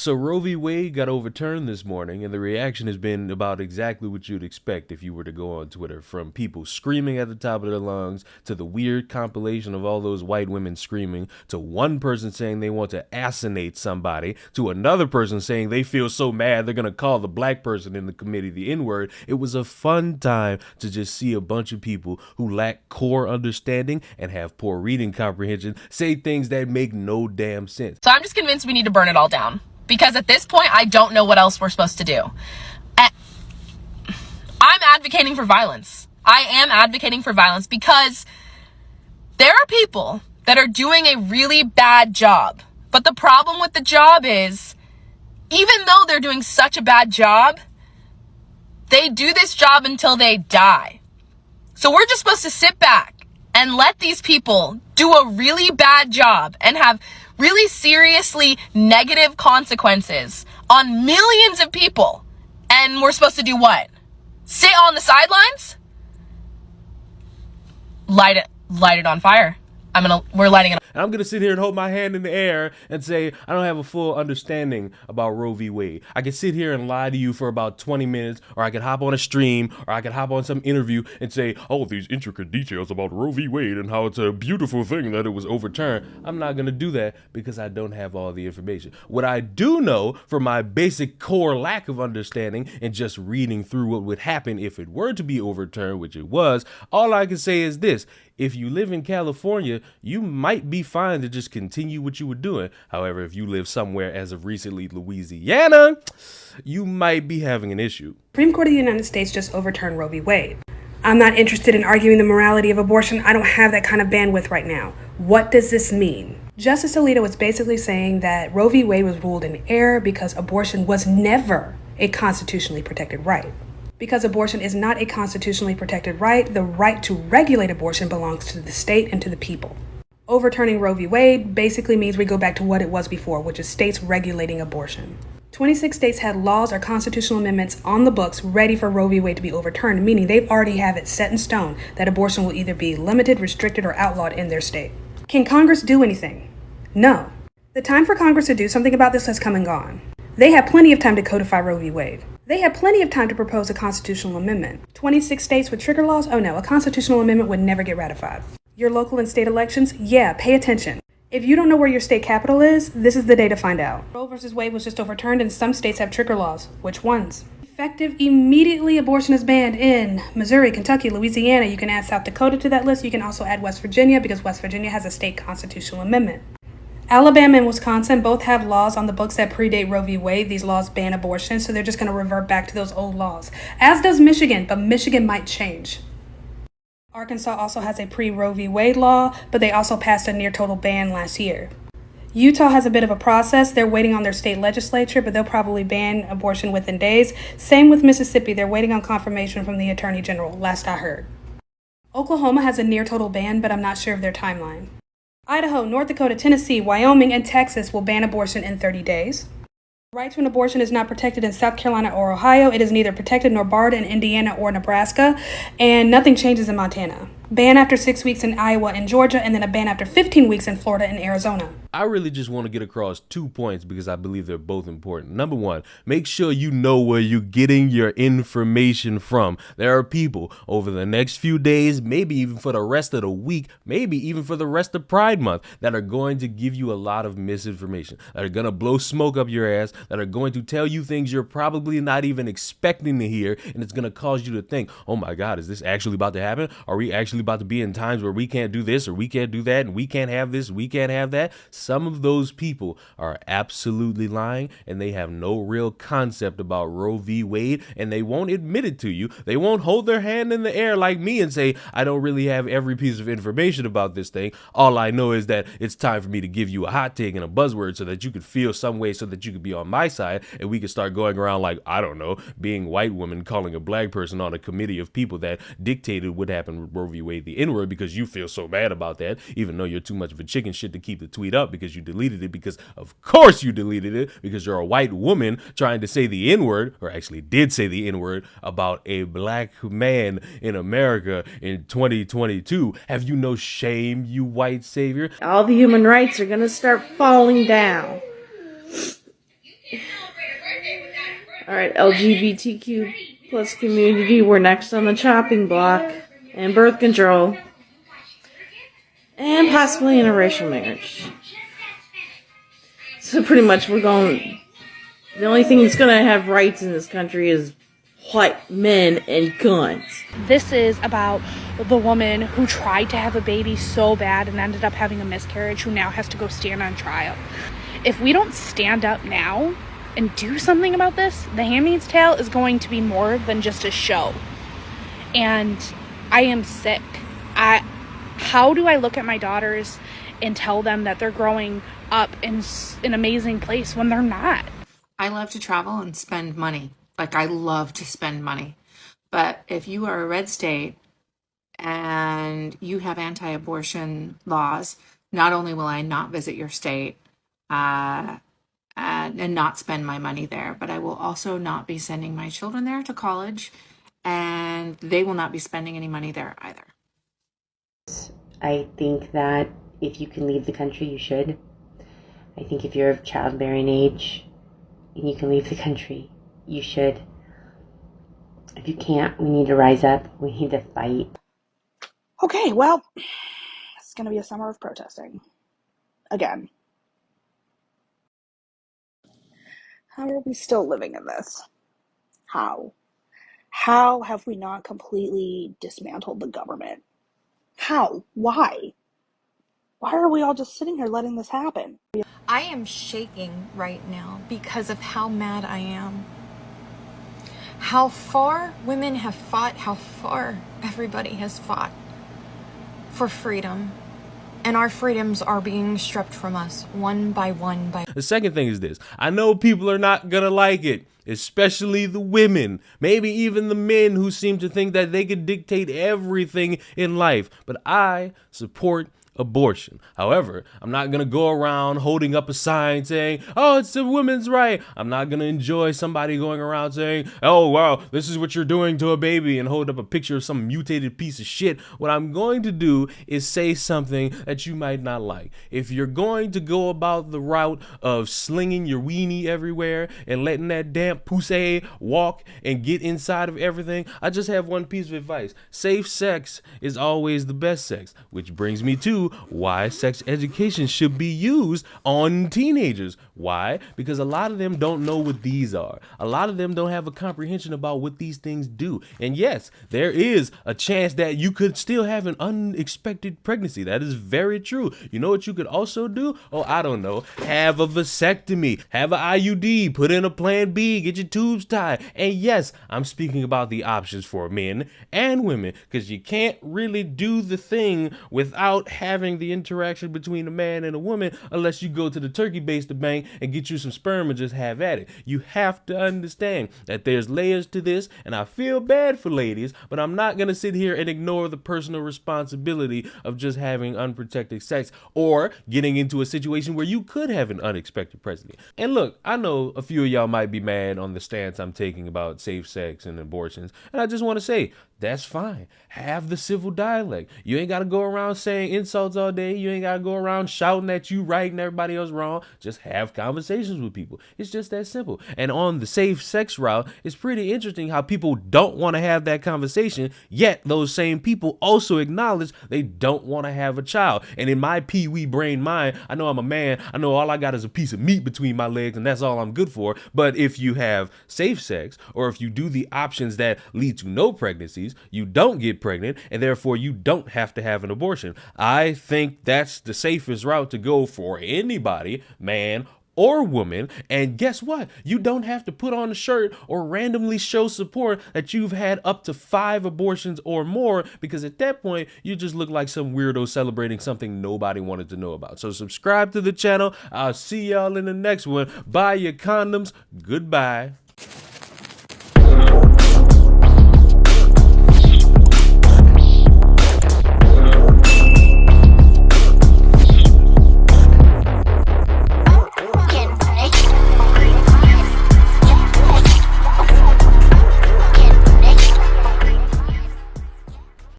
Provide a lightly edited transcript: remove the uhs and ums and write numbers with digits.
So Roe v. Wade got overturned this morning, and the reaction has been about exactly what you'd expect if you were to go on Twitter, from people screaming at the top of their lungs, to the weird compilation of all those white women screaming, to one person saying they want to assassinate somebody, to another person saying they feel so mad they're going to call the black person in the committee the N-word. It was a fun time to just see a bunch of people who lack core understanding and have poor reading comprehension say things that make no damn sense. So I'm just convinced we need to burn it all down. Because at this point, I don't know what else we're supposed to do. I'm advocating for violence. I am advocating for violence because there are people that are doing a really bad job. But the problem with the job is, even though they're doing such a bad job, they do this job until they die. So we're just supposed to sit back and let these people do a really bad job and have really seriously negative consequences on millions of people. And we're supposed to do what? Sit on the sidelines? Light it on fire. We're lighting it. And I'm going to sit here and hold my hand in the air and say, I don't have a full understanding about Roe v. Wade. I could sit here and lie to you for about 20 minutes, or I could hop on a stream, or I could hop on some interview and say, oh, these intricate details about Roe v. Wade and how it's a beautiful thing that it was overturned. I'm not going to do that because I don't have all the information. What I do know, from my basic core lack of understanding and just reading through what would happen if it were to be overturned, which it was, all I can say is this. If you live in California, you might be fine to just continue what you were doing. However, if you live somewhere as of recently Louisiana, you might be having an issue. Supreme Court of the United States just overturned Roe v. Wade. I'm not interested in arguing the morality of abortion. I don't have that kind of bandwidth right now. What does this mean? Justice Alito was basically saying that Roe v. Wade was ruled in error because abortion was never a constitutionally protected right. Because abortion is not a constitutionally protected right, the right to regulate abortion belongs to the state and to the people. Overturning Roe v. Wade basically means we go back to what it was before, which is states regulating abortion. 26 states had laws or constitutional amendments on the books ready for Roe v. Wade to be overturned, meaning they already have it set in stone that abortion will either be limited, restricted, or outlawed in their state. Can Congress do anything? No. The time for Congress to do something about this has come and gone. They had plenty of time to codify Roe v. Wade. They had plenty of time to propose a constitutional amendment. 26 states with trigger laws? Oh no, a constitutional amendment would never get ratified. Your local and state elections? Yeah, pay attention. If you don't know where your state capital is, this is the day to find out. Roe v. Wade was just overturned and some states have trigger laws. Which ones? Effective immediately, abortion is banned in Missouri, Kentucky, Louisiana. You can add South Dakota to that list. You can also add West Virginia because West Virginia has a state constitutional amendment. Alabama and Wisconsin both have laws on the books that predate Roe v. Wade. These laws ban abortion, so they're just going to revert back to those old laws. As does Michigan, but Michigan might change. Arkansas also has a pre-Roe v. Wade law, but they also passed a near-total ban last year. Utah has a bit of a process. They're waiting on their state legislature, but they'll probably ban abortion within days. Same with Mississippi. They're waiting on confirmation from the Attorney General, last I heard. Oklahoma has a near-total ban, but I'm not sure of their timeline. Idaho, North Dakota, Tennessee, Wyoming, and Texas will ban abortion in 30 days. The right to an abortion is not protected in South Carolina or Ohio. It is neither protected nor barred in Indiana or Nebraska, and nothing changes in Montana. Ban after 6 weeks in Iowa and Georgia, and then a ban after 15 weeks in Florida and Arizona. I really just want to get across 2 points because I believe they're both important. Number one, make sure you know where you're getting your information from. There are people over the next few days, maybe even for the rest of the week, maybe even for the rest of Pride Month, that are going to give you a lot of misinformation, that are going to blow smoke up your ass, that are going to tell you things you're probably not even expecting to hear, and it's going to cause you to think, oh my God, is this actually about to happen? Are we actually about to be in times where we can't do this or we can't do that and we can't have this, we can't have that? Some of those people are absolutely lying, and they have no real concept about Roe v. Wade, and they won't admit it to you. They won't hold their hand in the air like me and say, I don't really have every piece of information about this thing. All I know is that it's time for me to give you a hot take and a buzzword so that you could feel some way, so that you could be on my side, and we could start going around like, I don't know, being white women calling a black person on a committee of people that dictated what happened with Roe v. Wade the N-word because you feel so bad about that, even though you're too much of a chicken shit to keep the tweet up because you deleted it, because of course you deleted it, because you're a white woman trying to say the N-word, or actually did say the N-word, about a black man in America in 2022. Have you no shame, you white savior? All the human rights are going to start falling down. All right, LGBTQ plus community, we're next on the chopping block. And birth control. And possibly interracial marriage. So pretty much we're going... The only thing that's going to have rights in this country is white men and guns. This is about the woman who tried to have a baby so bad and ended up having a miscarriage, who now has to go stand on trial. If we don't stand up now and do something about this, The Handmaid's Tale is going to be more than just a show. And I am sick. How do I look at my daughters and tell them that they're growing up in an amazing place when they're not? I love to travel and spend money. Like, I love to spend money. But if you are a red state and you have anti-abortion laws, not only will I not visit your state and not spend my money there, but I will also not be sending my children there to college, and they will not be spending any money there either. I think that if you can leave the country, you should. I think if you're of childbearing age and you can leave the country, you should. If you can't, we need to rise up. We need to fight. Okay, well, it's going to be a summer of protesting. Again. How are we still living in this? How? How have we not completely dismantled the government? How? Why? Why are we all just sitting here letting this happen? I am shaking right now because of how mad I am. How far women have fought, how far everybody has fought for freedom. And our freedoms are being stripped from us one by one. The second thing is this. I know people are not gonna like it, especially the women, maybe even the men who seem to think that they could dictate everything in life. But I support abortion. However, I'm not going to go around holding up a sign saying, oh, it's a women's right. I'm not going to enjoy somebody going around saying, oh, wow, this is what you're doing to a baby, and hold up a picture of some mutated piece of shit. What I'm going to do is say something that you might not like. If you're going to go about the route of slinging your weenie everywhere and letting that damp pussy walk and get inside of everything, I just have one piece of advice. Safe sex is always the best sex, which brings me to why sex education should be used on teenagers. Why? Because a lot of them don't know what these are. A lot of them don't have a comprehension about what these things do. And yes, there is a chance that you could still have an unexpected pregnancy. That is very true. You know what you could also do? Oh, I don't know. Have a vasectomy, have an IUD, put in a plan B, get your tubes tied. And yes, I'm speaking about the options for men and women, because you can't really do the thing without having the interaction between a man and a woman unless you go to the turkey baster bank and get you some sperm and just have at it. You have to understand that there's layers to this, and I feel bad for ladies, but I'm not going to sit here and ignore the personal responsibility of just having unprotected sex or getting into a situation where you could have an unexpected pregnancy. And look, I know a few of y'all might be mad on the stance I'm taking about safe sex and abortions, and I just want to say, that's fine. Have the civil dialect. You ain't got to go around saying insults all day. You ain't got to go around shouting that you right and everybody else wrong. Just have conversations with people. It's just that simple. And on the safe sex route, it's pretty interesting how people don't want to have that conversation, yet those same people also acknowledge they don't want to have a child. And in my pee-wee brain mind, I know I'm a man. I know all I got is a piece of meat between my legs, and that's all I'm good for. But if you have safe sex, or if you do the options that lead to no pregnancies, you don't get pregnant, and therefore you don't have to have an abortion. I think that's the safest route to go for anybody, man or woman. And guess what? You don't have to put on a shirt or randomly show support that you've had up to 5 abortions or more, because at that point you just look like some weirdo celebrating something nobody wanted to know about. So subscribe to the channel. I'll see y'all in the next one. Buy your condoms. Goodbye.